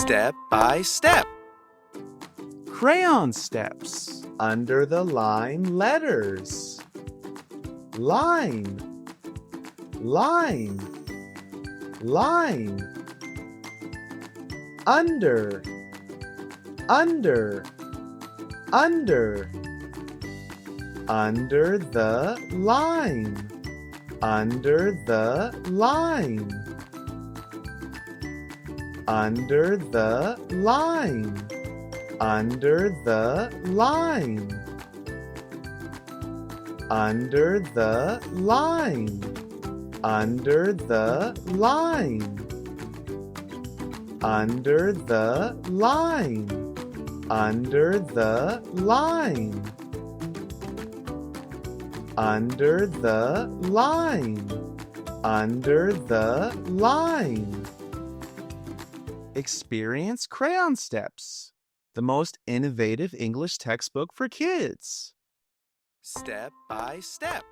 Step by step. Crayon steps. Under the line letters. Line, line, line. Under, under, under. Under the line. Under the line. Under the line. Under the line. Under the line. Under the line. Under the line. Under the line. Under the line. Under the line. Experience Crayon Steps, the most innovative English textbook for kids. Step by step.